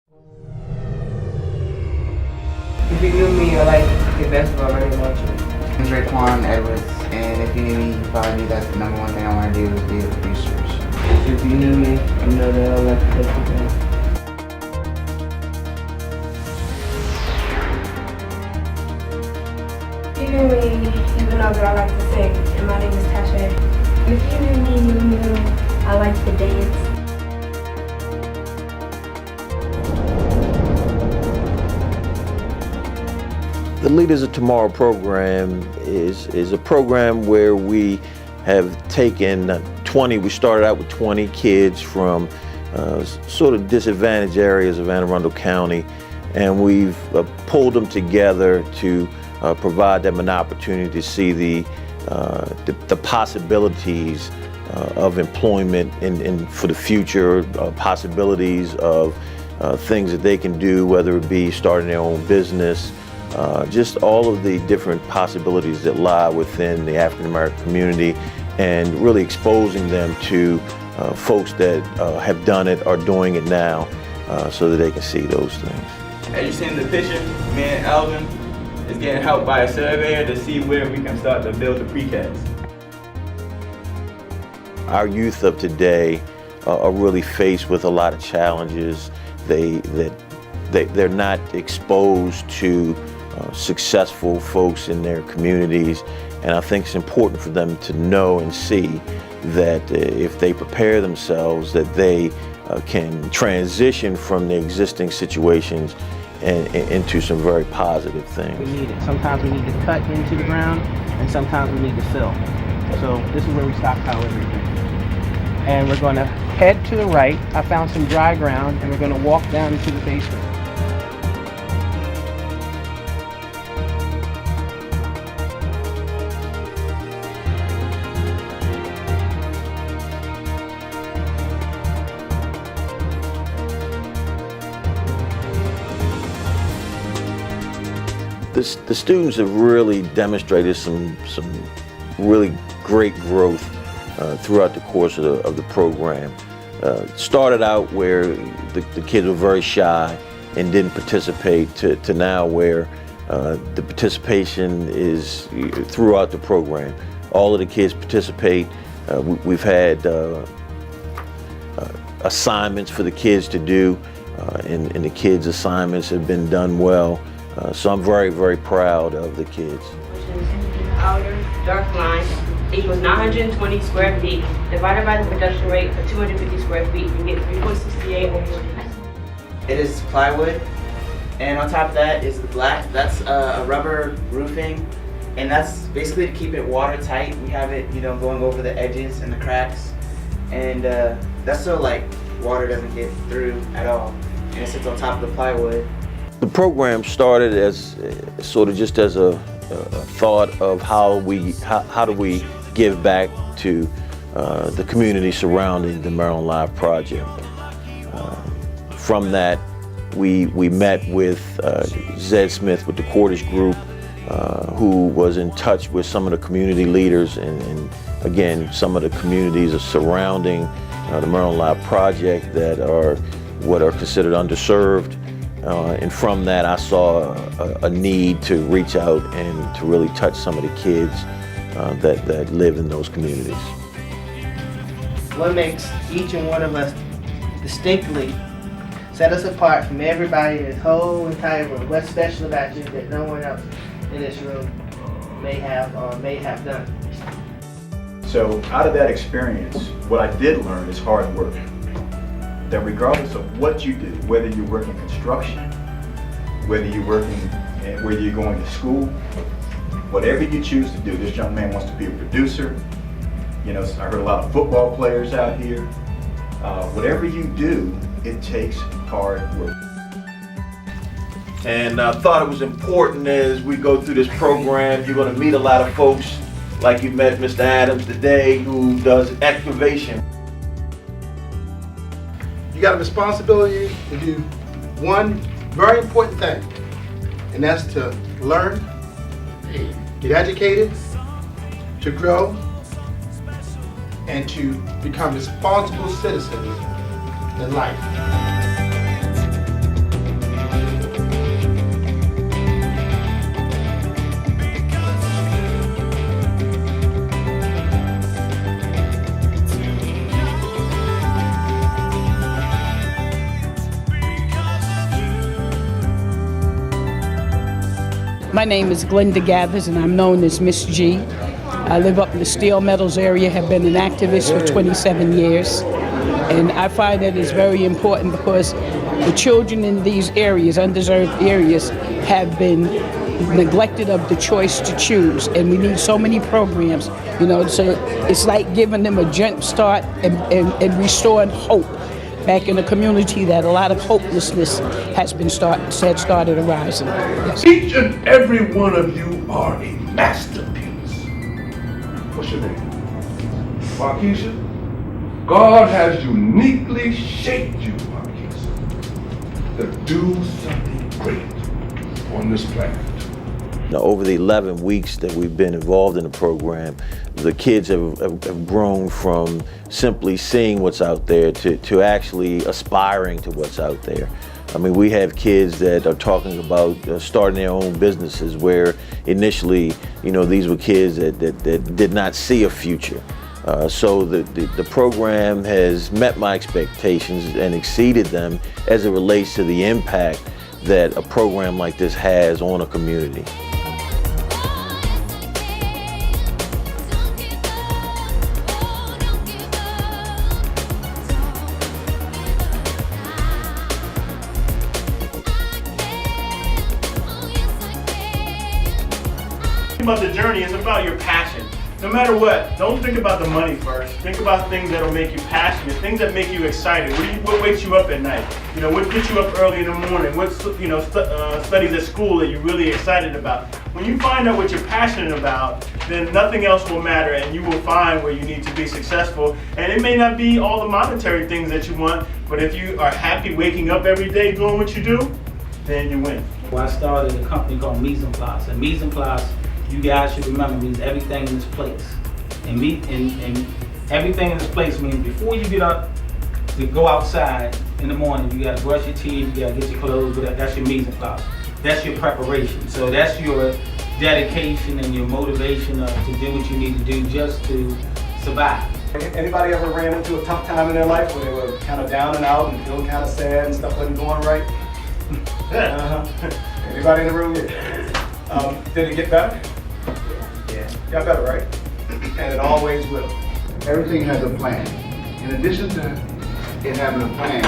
If you knew me or like the best of my name about you. I'm Raekwon Edwards, and if you knew me, you probably knew that's the number one thing I want to do is be a producer. If you knew me, you know that I like to play football. If you knew me, you would know that I like to sing, and my name is Tasha. If you knew me, you knew I like to dance. The Leaders of Tomorrow program is a program where we have taken we started out with 20 kids from sort of disadvantaged areas of Anne Arundel County, and we've pulled them together to provide them an opportunity to see the possibilities of employment for the future, possibilities of things that they can do, whether it be starting their own business, just all of the different possibilities that lie within the African American community, and really exposing them to folks that have done it, are doing it now, so that they can see those things. As you see in the picture, me and Alvin is getting helped by a surveyor to see where we can start to build the precast. Our youth of today are really faced with a lot of challenges. They're not exposed to successful folks in their communities, and I think it's important for them to know and see that if they prepare themselves, that they can transition from the existing situations and into some very positive things. We need it. Sometimes we need to cut into the ground, and sometimes we need to fill. So this is where we stockpile everything. And we're going to head to the right. I found some dry ground, and we're going to walk down into the basement. The students have really demonstrated some really great growth throughout the course of the program. Started out where the kids were very shy and didn't participate, to now where the participation is throughout the program. All of the kids participate. We've had assignments for the kids to do, and the kids' assignments have been done well. So I'm very, very proud of the kids. Outer dark line equals 920 square feet divided by the production rate of 250 square feet. You get 3.68 over 40. It is plywood, and on top of that is the black. That's a rubber roofing, and that's basically to keep it watertight. We have it, going over the edges and the cracks, and that's so like water doesn't get through at all, and it sits on top of the plywood. The program started as sort of just as a thought of how do we give back to the community surrounding the Maryland Live Project. From that, we met with Zed Smith with the Cordish Group, who was in touch with some of the community leaders and again, some of the communities surrounding the Maryland Live Project that are what are considered underserved. And from that, I saw a need to reach out and to really touch some of the kids that live in those communities. What makes each and one of us distinctly set us apart from everybody in this whole entire room? What's special about you that no one else in this room may have done? So out of that experience, what I did learn is hard work. That regardless of what you do, whether you're working construction, whether you're going to school, whatever you choose to do, this young man wants to be a producer. I heard a lot of football players out here. Whatever you do, it takes hard work. And I thought it was important as we go through this program, you're going to meet a lot of folks like you met Mr. Adams today, who does excavation. You got a responsibility to do one very important thing, and that's to learn, get educated, to grow, and to become responsible citizens in life. My name is Glenda Gathers, and I'm known as Miss G. I live up in the Steel Meadows area, have been an activist for 27 years. And I find that it's very important because the children in these areas, undeserved areas, have been neglected of the choice to choose. And we need so many programs, you know, so it's like giving them a jump start and restoring hope back in a community that a lot of hopelessness has been started arising. Yes. Each and every one of you are a masterpiece. What's your name? Markeisha? God has uniquely shaped you, Markeisha, to do something great on this planet. Now, over the 11 weeks that we've been involved in the program, the kids have grown from simply seeing what's out there to actually aspiring to what's out there. I mean, we have kids that are talking about starting their own businesses where initially, you know, these were kids that did not see a future. So the program has met my expectations and exceeded them as it relates to the impact that a program like this has on a community. About the journey, it's about your passion. No matter what, don't think about the money first. Think about things that'll make you passionate, things that make you excited. What wakes you up at night? You know, what gets you up early in the morning? What studies at school that you're really excited about? When you find out what you're passionate about, then nothing else will matter, and you will find where you need to be successful. And it may not be all the monetary things that you want, but if you are happy waking up every day doing what you do, then you win. Well, I started a company called Mise en Place, and Mise en Place, you guys should remember, means everything in its place. And everything in its place means before you get up to go outside in the morning, you gotta brush your teeth, you gotta get your clothes, but that's your mise en place. That's your preparation. So that's your dedication and your motivation to do what you need to do just to survive. Anybody ever ran into a tough time in their life where they were kind of down and out and feeling kind of sad and stuff wasn't going right? Anybody in the room? Yeah. Did it get better? Yeah. Got better, right? And it always will. Everything has a plan. In addition to it having a plan,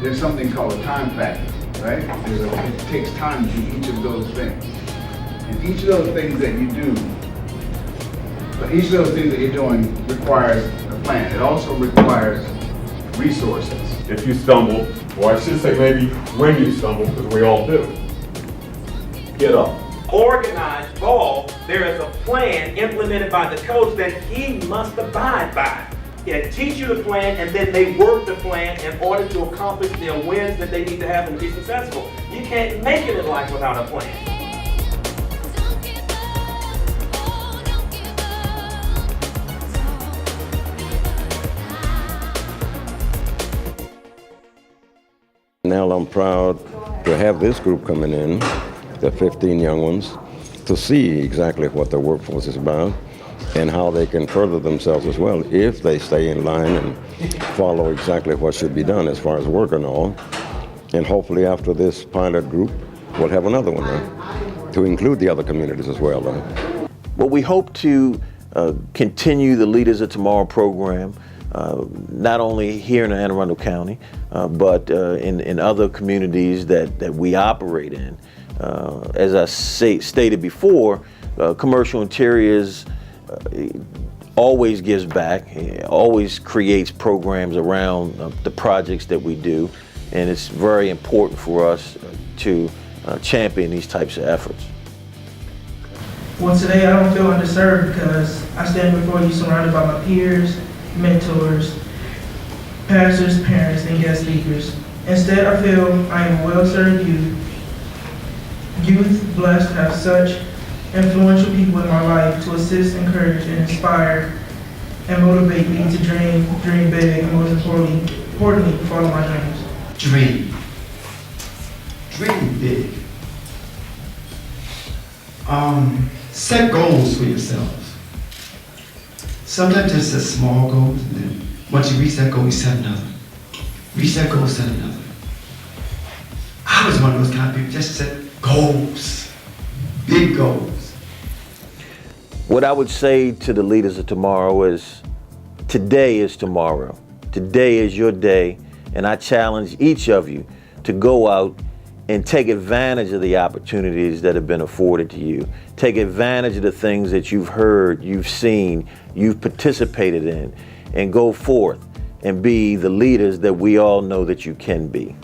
there's something called a time factor, right? It takes time to do each of those things. And each of those things that you do, but each of those things that you're doing requires a plan. It also requires resources. If you stumble, or I should say maybe when you stumble, because we all do, get up. Organized ball, there is a plan implemented by the coach that he must abide by. They teach you the plan, and then they work the plan in order to accomplish their wins that they need to have and be successful. You can't make it in life without a plan. Now I'm proud to have this group coming in, the 15 young ones, to see exactly what the workforce is about and how they can further themselves as well if they stay in line and follow exactly what should be done as far as work and all. And hopefully after this pilot group, we'll have another one to include the other communities as well. Well, we hope to continue the Leaders of Tomorrow program, not only here in Anne Arundel County, but in other communities that we operate in. As I stated before, Commercial Interiors always gives back, always creates programs around the projects that we do, and it's very important for us to champion these types of efforts. Well, today I don't feel underserved because I stand before you surrounded by my peers, mentors, pastors, parents, and guest speakers. Instead, I feel I am a well-served youth blessed to have such influential people in my life to assist, encourage, and inspire and motivate me to dream big, and most importantly, follow my dreams. Dream big. Set goals for yourselves. Sometimes it's a small goals, and then once you reach that goal, you set another. Reach that goal, set another. I was one of those kind of people, just set goals. big goals. What I would say to the leaders of tomorrow is, today is tomorrow. Today is your day, and I challenge each of you to go out and take advantage of the opportunities that have been afforded to you. Take advantage of the things that you've heard, you've seen, you've participated in, and go forth and be the leaders that we all know that you can be.